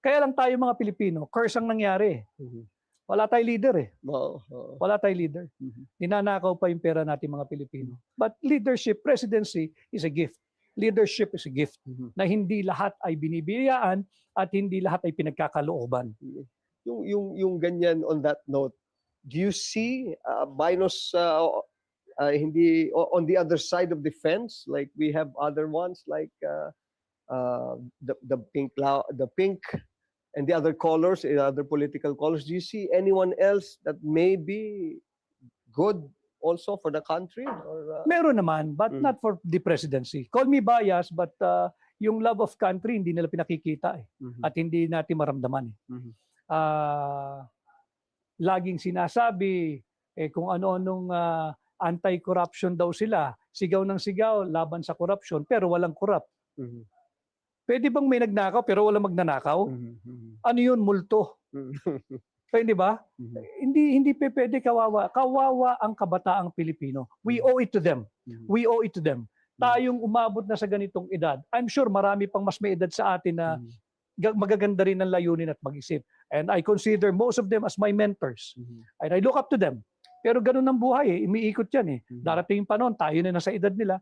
Kaya lang tayo mga Pilipino, curse ang nangyari. Wala tayong leader eh. Wala tayong leader. Ninanakaw pa yung pera natin mga Pilipino. But leadership, presidency is a gift. Leadership is a gift na hindi lahat ay binibiyayaan at hindi lahat ay pinagkakalooban. Yung ganyan on that note, do you see minus hindi on the other side of the fence, like we have other ones like the pink and the other colors, other political colors? Do you see anyone else that may be good also for the country? Or, meron naman, but not for the presidency. Call me biased, but yung love of country hindi nila pinakikita eh. At hindi natin maramdaman eh. Laging sinasabi kung ano-anong anti-corruption daw sila, sigaw ng sigaw laban sa corruption pero walang corrupt. Pwede bang may nagnakaw pero walang magnanakaw? Ano yun, multo? Pwede ba? Hindi pwede, kawawa. Kawawa ang kabataang Pilipino. We owe it to them. We owe it to them. Tayong umabot na sa ganitong edad, I'm sure marami pang mas may edad sa atin na magaganda rin ang layunin at mag-isip. And I consider most of them as my mentors. And I look up to them. Pero ganun ang buhay eh. Umiikot yan eh. Darating yung panahon, tayo na nasa edad nila.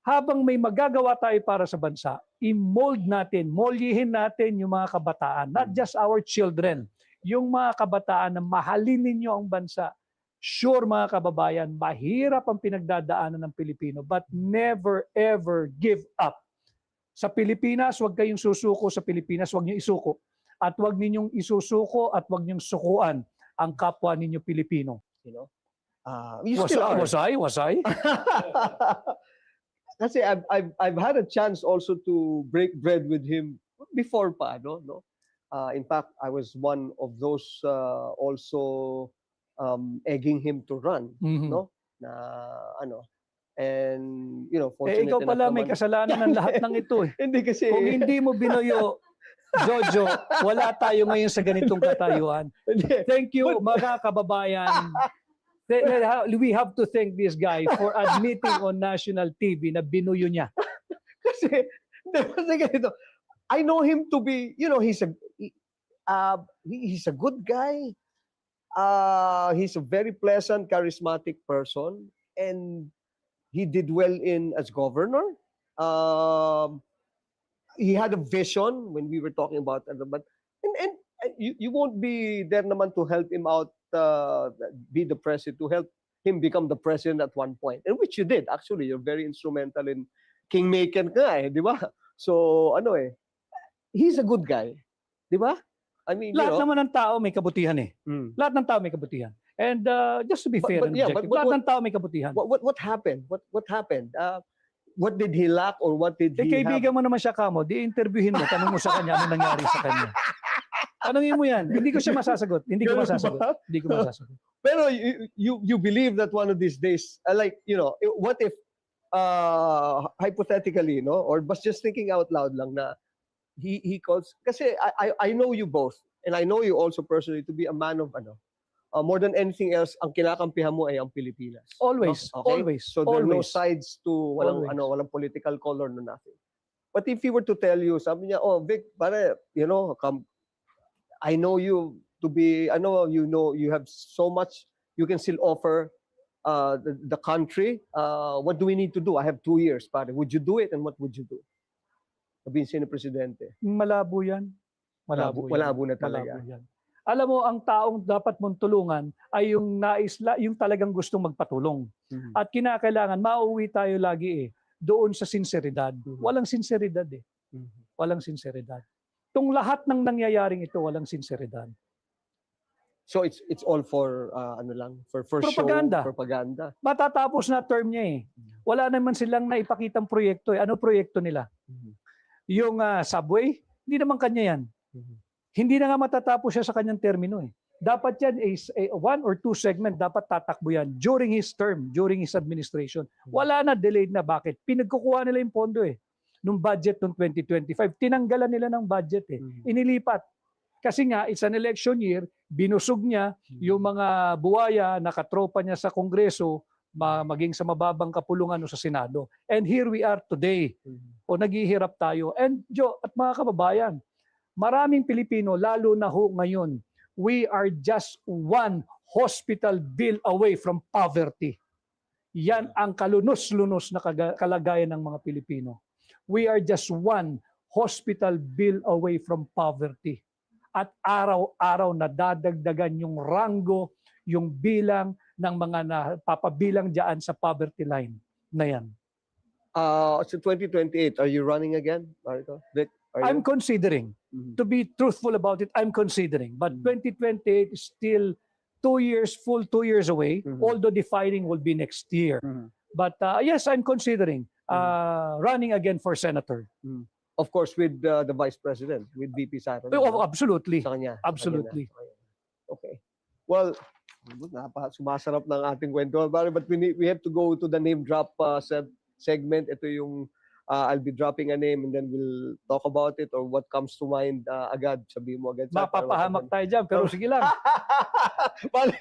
habang may magagawa tayo para sa bansa, i-mold natin, molyihin natin yung mga kabataan, not just our children, yung mga kabataan na mahalin ninyo ang bansa. Sure mga kababayan, mahirap ang pinagdadaanan ng Pilipino, but never ever give up. Sa Pilipinas, huwag kayong susuko sa Pilipinas, huwag niyo isuko. At huwag ninyong isusuko at huwag niyong sukuan ang kapwa ninyo Pilipino. You know, you still are. Was I? Kasi I've had a chance also to break bread with him before pa, no? In fact, I was one of those also egging him to run, Mhm. no? Na ano, and you know, Eh, fortunate ikaw pala enough may naman. kasalanan ng lahat ng ito eh. Hindi kasi Kung hindi mo binuyo, Jojo, wala tayo ngayon sa ganitong katayuan. hindi. Thank you, mga kababayan. We have to thank this guy for admitting on national TV na binuyo niya. Kasi kasi ganito. I know him to be, you know, he's a good guy. He's a very pleasant, charismatic person, and he did well as governor. He had a vision when we were talking about but you won't be there naman to help him out, be the president, to help him become the president at one point, and which you did actually. You're very instrumental in kingmaker ka di ba? So ano he's a good guy, di ba? I mean, Lahat naman ng tao may kabutihan eh. Mm. Lahat ng tao may kabutihan. And just to be fair and yeah, objective, but lahat ng tao may kabutihan. What happened? What happened? What did he lack or what did Eh, he kaibigan have? mo naman siya kamo, di-interviewin mo, tanong mo sa kanya ano nangyari sa kanya. Tanungin mo yan. Hindi ko siya masasagot. Hindi ko Ganun masasagot. ba? Hindi ko masasagot. Pero you believe that one of these days, like, you know, what if hypothetically, no, or but just thinking out loud lang na he calls, kasi I know you both, and I know you also personally to be a man of more than anything else, ang kinakampihan mo ay ang Pilipinas. Always, no? Okay? always, So there are no always. sides to walang Always. walang political color, no nothing. But if he were to tell you, sabi niya, oh Vic, pare, you know, I know you to be, I know you have so much you can still offer the country. What do we need to do? I have 2 years, pare. Would you do it, and what would you do? Sabihin sino presidente. Malabo yan. Malabo yan. Malabo na talaga. Malabo yan. Alam mo, ang taong dapat mong tulungan ay yung yung talagang gustong magpatulong. Mhm. At kinakailangan, mauwi tayo lagi doon sa sinseridad. Walang sinseridad Mhm. Walang sinseridad. Itong lahat ng nangyayaring ito, walang sinseridad. So it's all for for Propaganda. show, propaganda. Matatapos na term niya Wala naman silang naipakitang proyekto Ano proyekto nila? Mhm. Yung subway, hindi naman kanya yan. Mhm. Hindi na nga matatapos siya sa kanyang termino Dapat yan one or two segment dapat tatakbo yan during his term, during his administration. Wala na, delayed na. Bakit? Pinagkukuha nila yung pondo nung budget nung 2025. Tinanggalan nila ng budget Inilipat. Kasi nga, it's an election year, binusog niya yung mga buwaya na katropa niya sa Kongreso, maging sa mababang kapulungan o sa Senado. And here we are today. O naghihirap tayo. And Joe, at mga kababayan, maraming Pilipino, lalo na ngayon, we are just one hospital bill away from poverty. Yan ang kalunos-lunos na kalagayan ng mga Pilipino. We are just one hospital bill away from poverty. At araw-araw nadadagdagan yung rango, yung bilang ng mga napapabilang dyan sa poverty line na yan. So 2028, are you running again, Marito? Vic, are I'm you? considering. Mhm. To be truthful about it, I'm considering. But 2028 is still 2 years away, although the fighting will be next year. But yes, I'm considering running again for senator. Of course, with the vice president, with VP Sara. Oh, absolutely. Sa kanya. Absolutely. Okay. Well, sumasarap ng ating kwento. But we have to go to the name drop segment. Ito yung I'll be dropping a name and then we'll talk about it or what comes to mind agad. Sabihin mo agad. Mapapahamak tayo dyan, pero sige lang. Bale,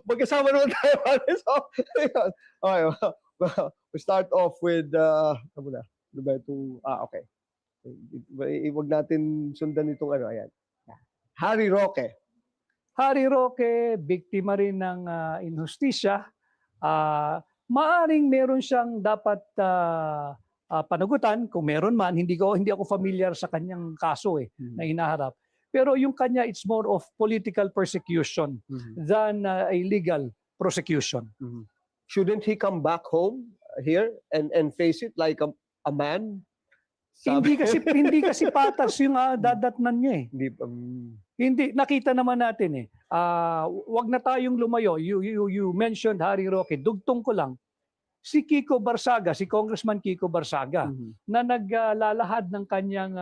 magkasama naman tayo. So, ayun. Okay. Well, we start off with, ano ba itong, okay. Huwag natin sundan itong ayan. Harry Roque. Harry Roque, biktima rin ng inhustisya. maaring meron siyang dapat panagutan kung meron man. Hindi ako familiar sa kanyang kaso na hinaharap. Pero yung kanya, it's more of political persecution than a legal prosecution. Shouldn't he come back home here and face it like a man? Hindi kasi patas yung dadatnan niya eh. Hindi, Hindi, nakita naman natin eh. Wag na tayong lumayo. You mentioned Harry Roque. Dugtong ko lang. Si Kiko Barsaga, si Congressman Kiko Barsaga, na naglalahad ng kanyang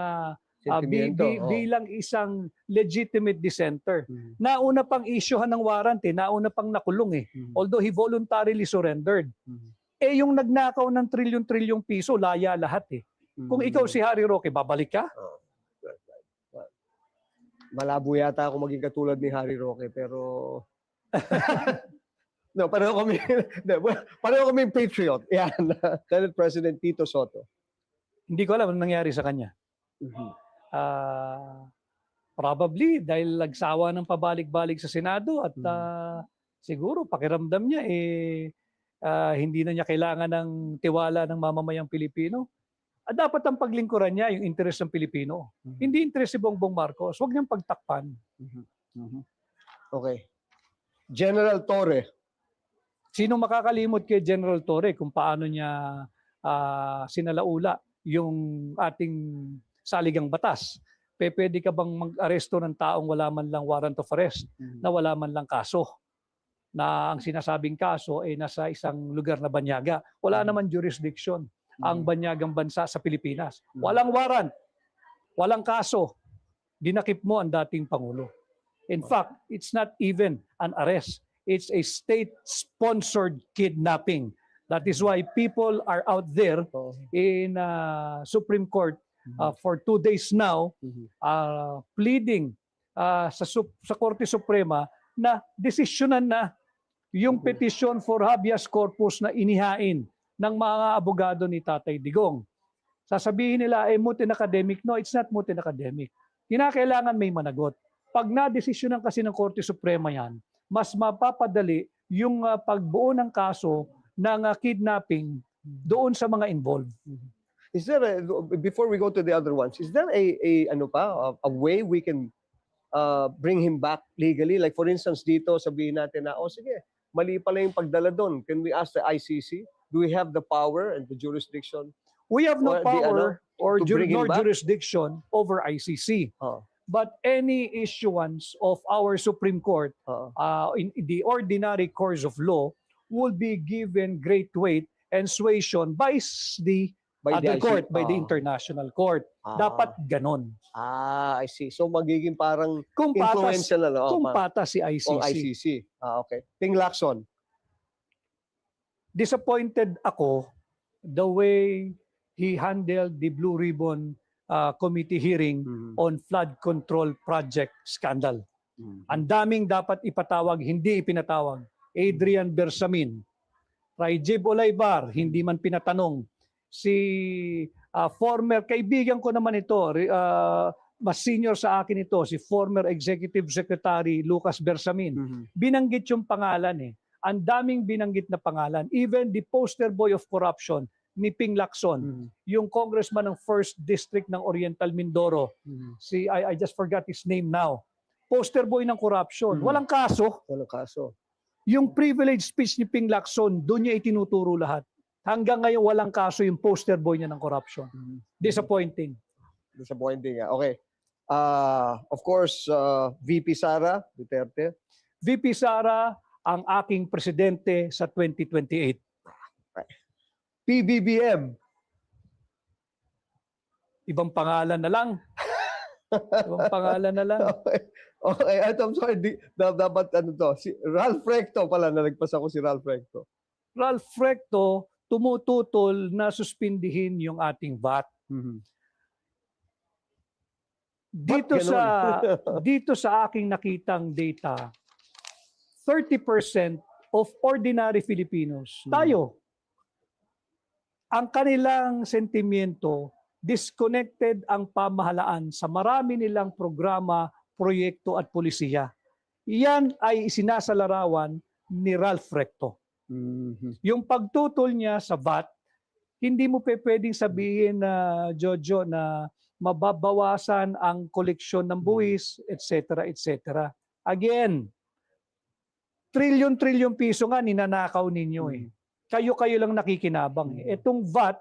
Sentimiento, bilang isang legitimate dissenter. Nauna pang issuehan ng warrant nauna pang nakulong Although he voluntarily surrendered. Yung nagnakaw ng trilyon-trilyong piso, laya lahat Kung ikaw si Harry Roque, babalik ka? Malabo yata ako maging katulad ni Harry Roque, pero no, pareho kami patriot. Yan, Senate President Tito Soto. Hindi ko alam anong nangyari sa kanya. Probably dahil nagsawa ng pabalik-balik sa Senado at siguro pakiramdam niya hindi na niya kailangan ng tiwala ng mamamayang Pilipino. Dapat ang paglingkuran niya yung interes ng Pilipino. Hindi interes si Bongbong Marcos. Huwag niyang pagtakpan. Okay. General Torre. Sino makakalimot kay General Torre kung paano niya sinalaula yung ating saligang batas? Pwede ka bang mag-aresto ng taong wala man lang warrant of arrest, na wala man lang kaso? Na ang sinasabing kaso ay nasa isang lugar na banyaga. Wala naman jurisdiction ang banyagang bansa sa Pilipinas. Walang warrant, walang kaso. Dinakip mo ang dating Pangulo. In fact, it's not even an arrest. It's a state-sponsored kidnapping. That is why people are out there in Supreme Court for 2 days now pleading sa Korte Suprema na desisyonan na yung petition for habeas corpus na inihain ng mga abogado ni Tatay Digong. Sasabihin nila, moot and academic. No, it's not moot and academic. Kinakailangan may managot. Pag na-desisyonan kasi ng Korte Suprema yan, mas mapapadali yung pagbuo ng kaso ng kidnapping doon sa mga involved. Is there before we go to the other ones, is there a way we can bring him back legally? Like for instance, dito sabihin natin na, sige, mali pala yung pagdala doon. Can we ask the ICC? Do we have the power and the jurisdiction? We have no power or jurisdiction over ICC. But any issuance of our Supreme Court in the ordinary course of law will be given great weight and suasion by the other court, by the international court. Dapat ganon. I see. So magiging parang influential na. Kung patas si ICC. ICC. Okay. Ping Lacson. Disappointed ako the way he handled the Blue Ribbon Committee hearing on flood control project scandal. Ang daming dapat ipatawag, hindi ipinatawag. Adrian Bersamin, Raijib Olaybar, hindi man pinatanong. Si former, kaibigan ko naman ito, mas senior sa akin ito, si former Executive Secretary Lucas Bersamin. Binanggit yung pangalan Ang daming binanggit na pangalan. Even the poster boy of corruption ni Ping Lacson, yung congressman ng 1st District ng Oriental Mindoro. Si I just forgot his name now. Poster boy ng corruption. Walang kaso. Walang kaso. Yung privilege speech ni Ping Lacson, doon niya itinuturo lahat. Hanggang ngayon walang kaso yung poster boy niya ng corruption. Disappointing. Disappointing. Okay. Of course, VP Sara Duterte. VP Sara ang aking presidente sa 2028. PBBM. Ibang pangalan na lang. Ibang pangalan na lang. Okay. I'm sorry. Dapat si Ralph Recto pala, nalagpas ako si Ralph Recto. Ralph Recto tumututol na suspindihin yung ating VAT. Dito sa aking nakitang data, 30% of ordinary Filipinos, tayo, ang kanilang sentimiento, disconnected ang pamahalaan sa marami nilang programa, proyekto at polisiya. Yan ay isinasalarawan ni Ralph Recto. Mhm. Yung pagtutol niya sa VAT, hindi mo pwedeng sabihin na, Jojo, na mababawasan ang koleksyon ng buwis, etc., etc. Again, trilyon-trilyon piso nga ninanakaw ninyo eh. Kayo-kayo lang nakikinabang eh. Itong VAT,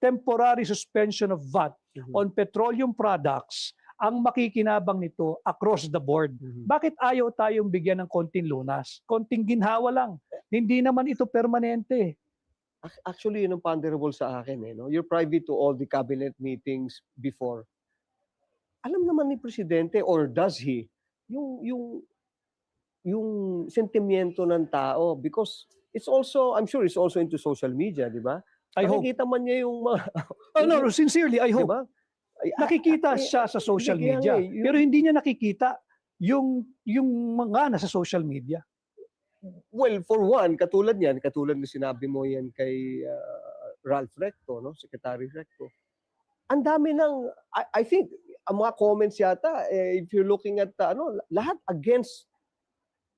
temporary suspension of VAT on petroleum products, ang makikinabang nito across the board. Bakit ayaw tayong bigyan ng konting lunas? Konting ginhawa lang. Hindi naman ito permanente. Actually, yun ang ponderable sa akin. No? You're privy to all the cabinet meetings before. Alam naman ni Presidente, or does he, yung sentimiento ng tao, because it's also, I'm sure it's also into social media, di ba? I hope. Nakikita man niya yung mga, Oh, no, sincerely, I di hope. ba? Nakikita siya sa social media. Pero hindi niya nakikita yung mga nasa social media. Well, for one, katulad niyan, katulad na sinabi mo yan kay Ralph Recto, no? Secretary Recto. Ang dami ng, I think, ang mga comments yata, if you're looking at, lahat against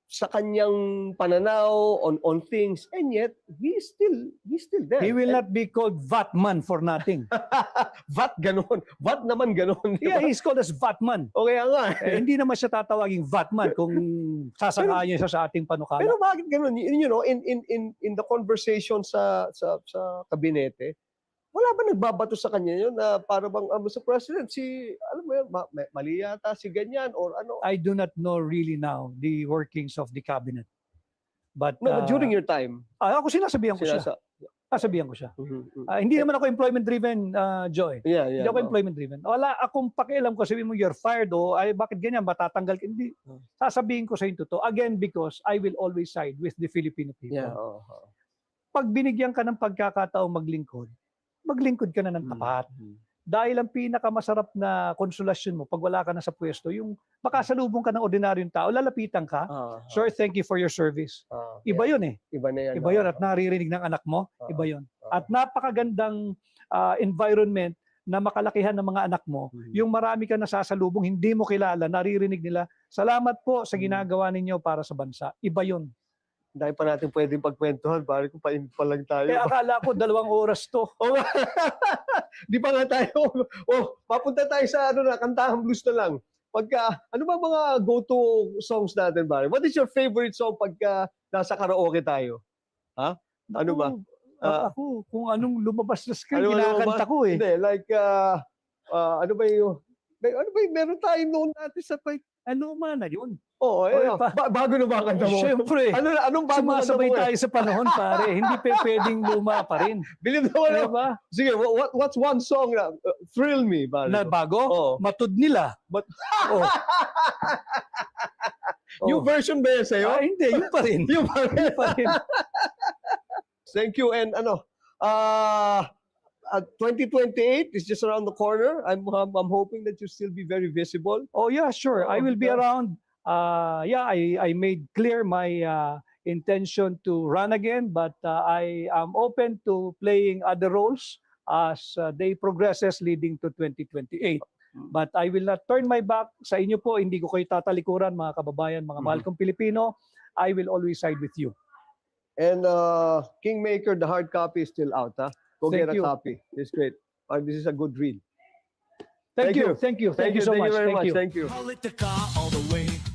sa kanyang pananaw on things, and yet, he's still there. He will not be called Vatman for nothing. VAT ganon. VAT naman ganon. Yeah, he's called as Vatman. O kaya nga. Hindi naman siya tatawaging Vatman kung sasang-ayon siya sa ating panukala. Pero bakit ganon? You know, in the conversation sa kabinete, wala ba nagbabato sa kanya yun na para bang, Mr. President, alam mo yun, mali yata si ganyan or ano? I do not know really now the workings of the cabinet. But, No, but during your time, ako sinasabihan ko siya. Sasabihan ko siya. Hindi naman ako employment-driven, Joy. Yeah, Hindi ako employment-driven. Wala akong pakialam ko, sabihin mo, you're fired, ay bakit ganyan, matatanggal ka. Hindi. Sasabihin ko sa inyo to. Again, because I will always side with the Filipino people. Yeah. Pag binigyan ka ng pagkakataong maglingkod ka na ng tapat. Dahil ang pinakamasarap na konsolasyon mo pag wala ka na sa pwesto, yung makasalubong ka ng ordinaryong tao, lalapitan ka, Sir, thank you for your service. Iba yun eh. Iba na yan. Iba yun at naririnig ng anak mo, iba yun. At napakagandang environment na makalakihan ng mga anak mo, yung marami ka nasasalubong, hindi mo kilala, naririnig nila, salamat po sa ginagawa ninyo para sa bansa. Iba yun. Dahil pa natin pwedeng pagkwentuhan, pare kung pain pa lang tayo. Akala ko 2 oras to. Di pa nga tayo. Papunta tayo sa kantahan blues na lang. Pagka, ano ba mga go-to songs natin, pare? What is your favorite song pagka nasa karaoke tayo? Ha? Ano ba? Ako, kung anong lumabas na screen, kinakanta ko eh. Hindi, like, ano ba yung meron tayong noon natin sa fight? Ano man na yun? Bago na ba kanta mo? Siyempre. Anong bago sumasabay tayo sa panahon, pare. Hindi pwedeng luma pa rin. Believe naman. Diba? Sige, what's one song na thrill me? Pare? Na bago? Matud nila. Yung version ba yan sa'yo? Hindi, yun pa rin. Yung pa rin. Thank you. And 2028 is just around the corner. I'm hoping that you'll still be very visible. Oh yeah, sure. I will be around. I made clear my intention to run again, but I am open to playing other roles as day progresses leading to 2028. But I will not turn my back sa inyo po. Hindi ko kayo tatalikuran, mga kababayan, mga mahal kong Pilipino. I will always side with you. And Kingmaker, the hard copy is still out. Go get a copy. It's great. This is a good read. Thank you so much. Thank you very much. Thank you.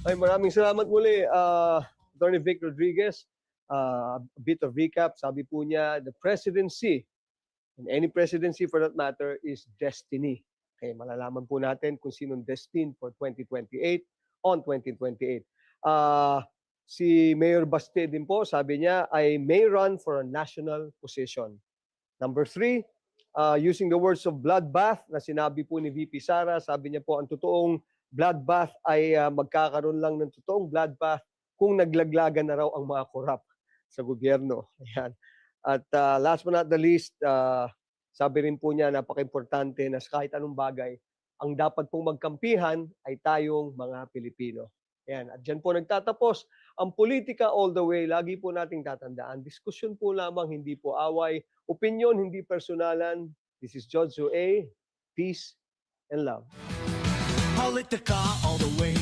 Ay, maraming salamat muli, Attorney Vic Rodriguez. A bit of recap. Sabi po niya, the presidency, and any presidency for that matter, is destiny. Okay, malalaman po natin kung sinong destined for 2028 on 2028. Si Mayor Baste din po, sabi niya, I may run for a national position. Number 3, using the words of bloodbath na sinabi po ni VP Sara, sabi niya po ang totoong bloodbath ay magkakaroon lang ng totoong bloodbath kung naglaglagan na raw ang mga korap sa gobyerno. Ayan. At last but not the least, sabi rin po niya napaka-importante na sa kahit anong bagay, ang dapat pong magkampihan ay tayong mga Pilipino. Ayan. At dyan po nagtatapos ang politika all the way. Lagi po nating tatandaan. Diskusyon po lamang, hindi po away. Opinion, hindi personalan. This is Jojo A. Peace and love. Politika all the way.